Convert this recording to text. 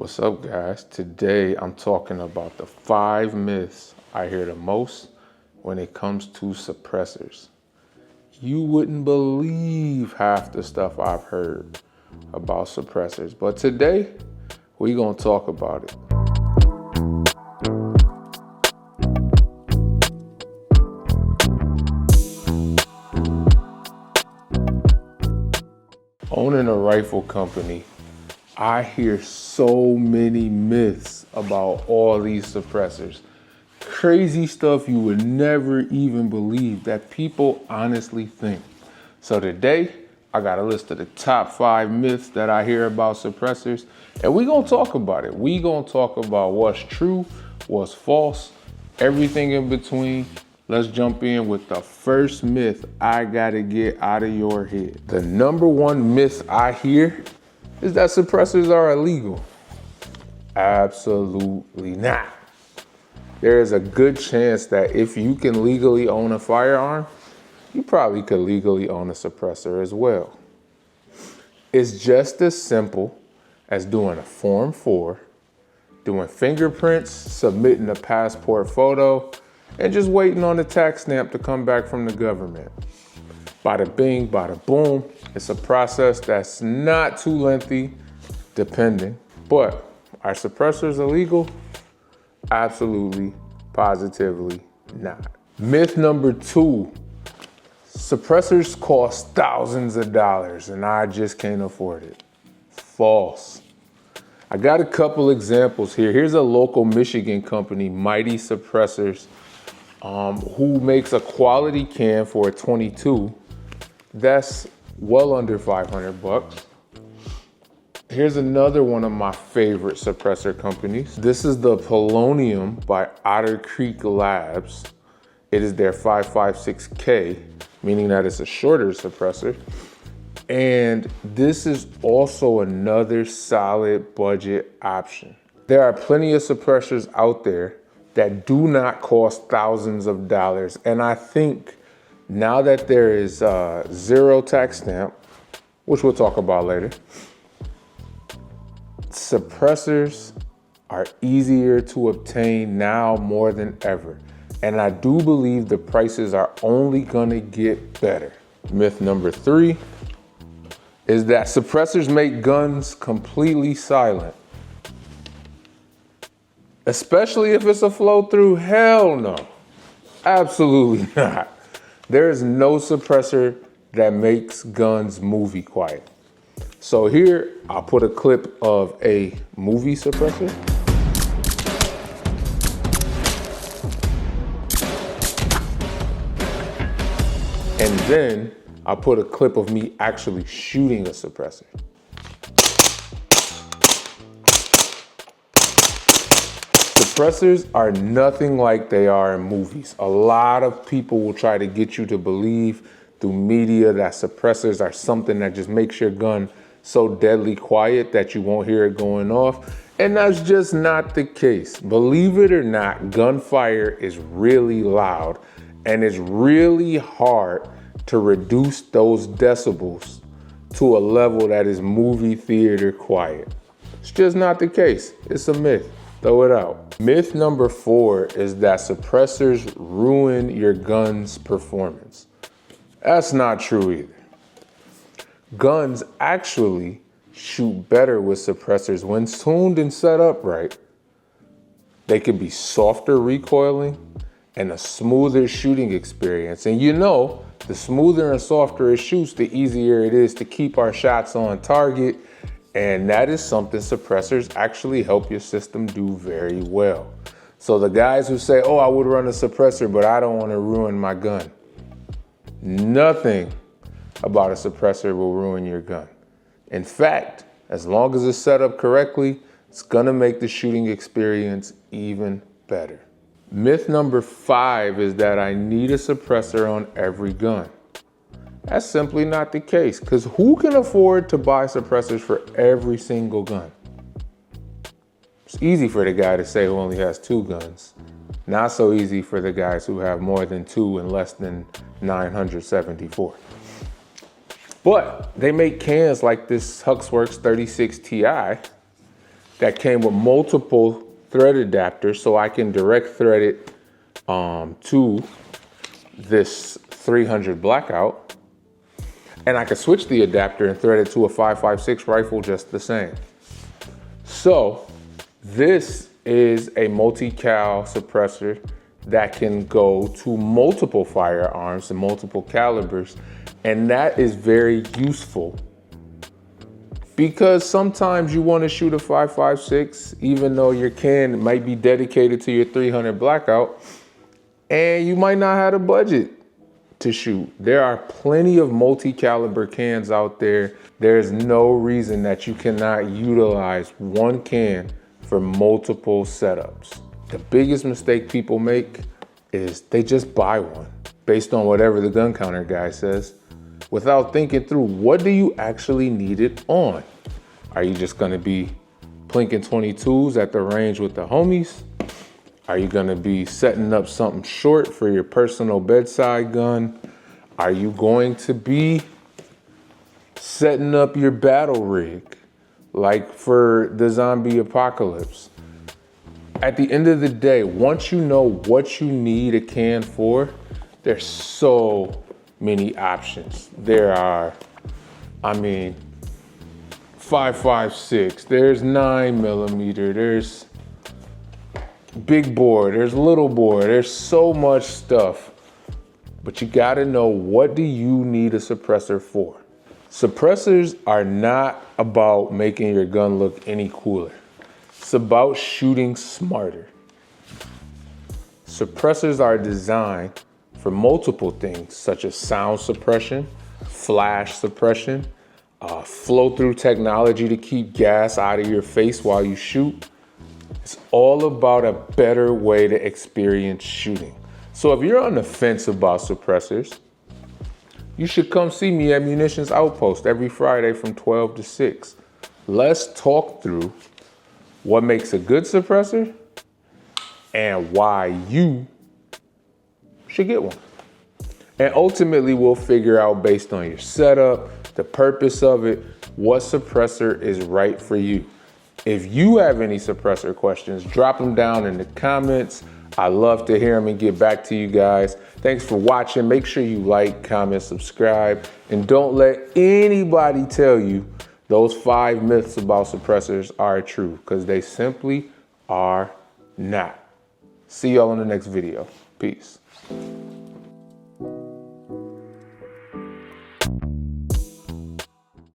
What's up, guys? Today I'm talking about the 5 myths I hear the most when it comes to suppressors. You wouldn't believe half the stuff I've heard about suppressors, but today we're gonna talk about it. Owning a rifle company, I hear so many myths about all these suppressors. Crazy stuff you would never even believe that people honestly think. So today, I got a list of the top 5 myths that I hear about suppressors, and we're gonna talk about it. We're gonna talk about what's true, what's false, everything in between. Let's jump in with the first myth I gotta get out of your head. The number one myth I hear is that suppressors are illegal. Absolutely not. There is a good chance that if you can legally own a firearm, you probably could legally own a suppressor as well. It's just as simple as doing a Form 4, doing fingerprints, submitting a passport photo, and just waiting on the tax stamp to come back from the government. Bada bing, bada boom. It's a process that's not too lengthy, depending. But are suppressors illegal? Absolutely, positively not. Myth number 2, suppressors cost thousands of dollars and I just can't afford it. False. I got a couple examples here. Here's a local Michigan company, Mighty Suppressors, who makes a quality can for a 22 that's well under 500 bucks. Here's another one of my favorite suppressor companies. This is the Polonium by Otter Creek Labs. It is their 5.56K, meaning that it's a shorter suppressor. And this is also another solid budget option. There are plenty of suppressors out there that do not cost thousands of dollars. And I think now that there is zero tax stamp, which we'll talk about later, suppressors are easier to obtain now more than ever. And I do believe the prices are only gonna get better. Myth number 3 is that suppressors make guns completely silent. Especially if it's a flow through, hell no. Absolutely not. There is no suppressor that makes guns movie quiet. So here, I'll put a clip of a movie suppressor. And then I'll put a clip of me actually shooting a suppressor. Suppressors are nothing like they are in movies. A lot of people will try to get you to believe through media that suppressors are something that just makes your gun so deadly quiet that you won't hear it going off. And that's just not the case. Believe it or not, gunfire is really loud and it's really hard to reduce those decibels to a level that is movie theater quiet. It's just not the case. It's a myth. Throw it out. Myth number 4 is that suppressors ruin your gun's performance. That's not true either. Guns actually shoot better with suppressors when tuned and set up right. They can be softer recoiling and a smoother shooting experience. And you know, the smoother and softer it shoots, the easier it is to keep our shots on target. And that is something suppressors actually help your system do very well. So the guys who say, oh, I would run a suppressor, but I don't want to ruin my gun. Nothing about a suppressor will ruin your gun. In fact, as long as it's set up correctly, it's gonna make the shooting experience even better. Myth number 5 is that I need a suppressor on every gun. That's simply not the case, because who can afford to buy suppressors for every single gun? It's easy for the guy to say who only has 2 guns. Not so easy for the guys who have more than 2 and less than 974. But they make cans like this Huxworks 36 Ti that came with multiple thread adapters, so I can direct thread it to this 300 blackout, and I can switch the adapter and thread it to a 5.56 rifle just the same. So this is a multi-cal suppressor that can go to multiple firearms and multiple calibers, and that is very useful because sometimes you want to shoot a 5.56 even though your can might be dedicated to your 300 blackout and you might not have a budget to shoot. There are plenty of multi-caliber cans out there. There's no reason that you cannot utilize one can for multiple setups. The biggest mistake people make is they just buy one based on whatever the gun counter guy says without thinking through, what do you actually need it on? Are you just gonna be plinking 22s at the range with the homies? Are you gonna be setting up something short for your personal bedside gun? Are you going to be setting up your battle rig like for the zombie apocalypse? At the end of the day, once you know what you need a can for, there's so many options. There are, 5.56, there's 9mm, there's big bore, there's little bore, there's so much stuff. But you gotta know, what do you need a suppressor for? Suppressors are not about making your gun look any cooler. It's about shooting smarter. Suppressors are designed for multiple things, such as sound suppression, flash suppression, flow-through technology to keep gas out of your face while you shoot. It's all about a better way to experience shooting. So if you're on the fence about suppressors, you should come see me at Munitions Outpost every Friday from 12 to 6. Let's talk through what makes a good suppressor and why you should get one. And ultimately, we'll figure out, based on your setup, the purpose of it, what suppressor is right for you. If you have any suppressor questions, drop them down in the comments. I love to hear them and get back to you guys. Thanks for watching. Make sure you like, comment, subscribe, and don't let anybody tell you those 5 myths about suppressors are true, because they simply are not. See y'all in the next video. Peace.